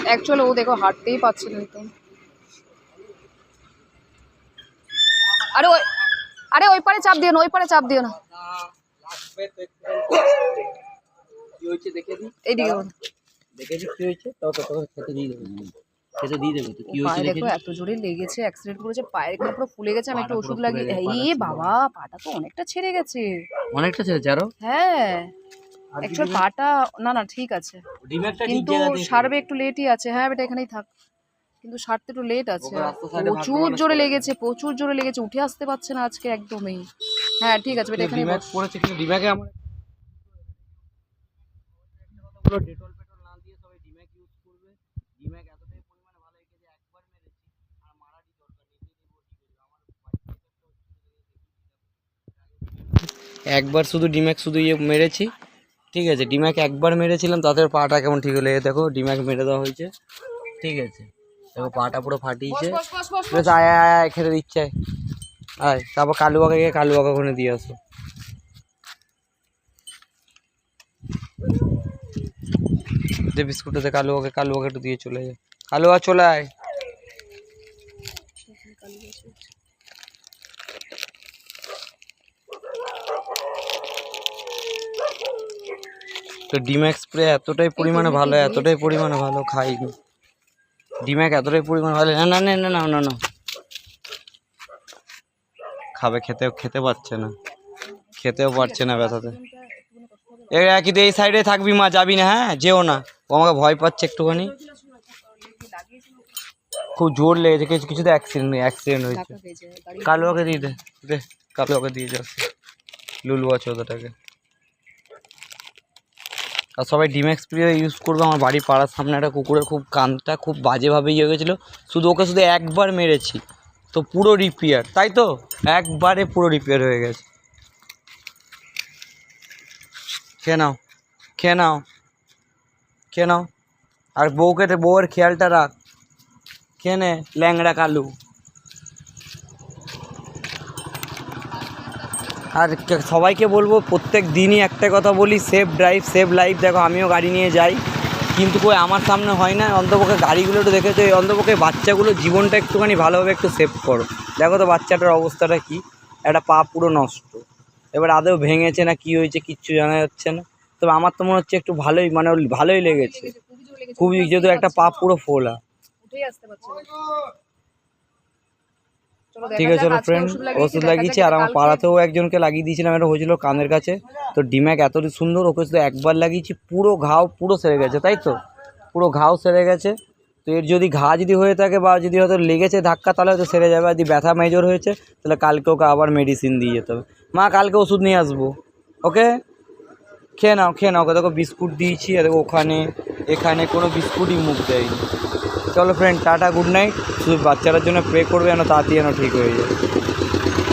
Actually ও দেখো হাঁটতেই পারছে না তো। আরে ওই পারে চাপ দিও না, ওই পারে চাপ দিও না। কি হয়েছে দেখে দি, এইদিকে দেখে দি কি হয়েছে, তাও তো খেতে দিয়ে দেবে, খেতে দিয়ে দেবে। তো কি হয়েছে দেখো, এত জোরে লেগেছে, অ্যাক্সিডেন্ট করেছে, পায়ের এখানে পুরো ফুলে গেছে। আমি একটু ওষুধ লাগিয়ে, এই বাবা পাটা তো অনেকটা ছেড়ে গেছে। অনেকটা ছেড়েছে আরো? হ্যাঁ অ্যাকচুয়ালি পাটা না ঠিক আছে, কিন্তু সারবে একটু লেটই আছে। হ্যাঁ বেটা এখানেই থাক, কিন্তু সারতে একটু লেট আছে। প্রচুর জোরে লেগেছে, প্রচুর জোরে লেগেছে, উঠে আসতে পারছে না আজকে একদমই। হ্যাঁ ঠিক আছে বেটা এখানেই বস। পড়েছে কিন্তু ডিম্যাকে আমার ডেটল পেটল না দিয়ে সবাই ডিম্যাক ইউজ করবে। ডিম্যাক এতটাই পরিমাণে ভালো যে একবার মেরেছি আর মারারই দরকার নেই। একবার শুধু ডিম্যাক শুধু মেরেছি, ঠিক আছে। ডিম্যাক একবার মেরেছিলাম, তাদের পাটা কেমন ঠিক হলে দেখো, ডিম্যাক মেরে দেওয়া হয়েছে, ঠিক আছে। দেখো পাটা পুরো ফাটিয়েছে। বেশ আয় আয় আয় খেতে দিচ্ছে, আয়। তারপর কালুয়াকে গিয়ে কালুয়াকে ওখানে দিয়ে আসো। যে বিস্কুটটাতে কালুয়াকে একটু দিয়ে চলে যায়। কালুয়া চলে আয়। তো ডিম্যাক স্প্রে এতটাই পরিমাণে ভালো খাইনি। ডিম্যাক এতটাই পরিমাণে ভালো, না না না না না না খাবে, খেতে পারছে না, খেতেও পারছে না ব্যথাতে। একই এই সাইডে থাকবি মা, যাবি না, হ্যাঁ যেও না। ও আমাকে ভয় পাচ্ছে একটুখানি, খুব জোর লেগেছে, কিছুতে অ্যাক্সিডেন্ট হয়েছে। কালুয়াকে দিয়ে দে, কালুয়াকে দিয়ে যাচ্ছে, লুলু আছে ওদেরটাকে। আর সবাই ডিম্যাক স্প্রে ইউজ করবে। আমার বাড়ির পাড়ার সামনে একটা কুকুরের খুব কানটা খুব বাজেভাবে ইয়ে গেছিলো, ওকে শুধু একবার মেরেছি তো পুরো রিপেয়ার, তাই তো একবারে পুরো রিপেয়ার হয়ে গেছে। খেয়ে নাও আর বউয়ের খেয়ালটা রাখ। খেয়ে নে ল্যাংড়া কালু। আর সবাইকে বলবো, প্রত্যেক দিনই একটা কথা বলি, সেফ ড্রাইভ সেভ লাইফ। দেখো আমিও গাড়ি নিয়ে যাই, কিন্তু কই আমার সামনে হয় না। অন্তপক্ষে গাড়িগুলো একটু দেখেছো, অন্তপক্ষে বাচ্চাগুলো জীবনটা একটুখানি ভালোভাবে একটু সেভ করো। দেখো তো বাচ্চাটার অবস্থাটা কি, একটা পা পুরো নষ্ট। এবার আদৌ ভেঙেছে না কি হয়েছে কিচ্ছু জানা যাচ্ছে না। তবে আমার তো মনে হচ্ছে একটু ভালোই লেগেছে, খুবই, যেহেতু একটা পা পুরো ফোলা। ঠিক আছে চলো ফ্রেন্ড, ওষুধ লাগিয়েছি। আর আমার পাড়াতেও একজনকে লাগিয়ে দিয়েছিলাম, এটা হয়েছিল কানের কাছে। তো ডিম্যাক এতই সুন্দর, ওকে শুধু একবার লাগিয়েছি, পুরো ঘাও পুরো সেরে গেছে, তাই তো পুরো ঘাও সেরে গেছে। তো এর যদি ঘা যদি হয়ে থাকে বা যদি হয়তো লেগেছে ধাক্কা, তাহলে হয়তো সেরে যাবে। যদি ব্যথা মেজর হয়েছে তাহলে কালকে ওকে আবার মেডিসিন দিয়ে যেতে হবে। মা কালকে ওষুধ নিয়ে আসবো, ওকে। খেয়ে নাও ওকে। দেখো বিস্কুট দিয়েছি, আর দেখো এখানে কোনো বিস্কুটই মুখ দেয়নি। চলো ফ্রেন্ড, টাটা, গুড নাইট। শুধু বাচ্চাটার জন্য প্রে করবে যেন তাড়াতাড়ি যেন ঠিক হয়ে যায়।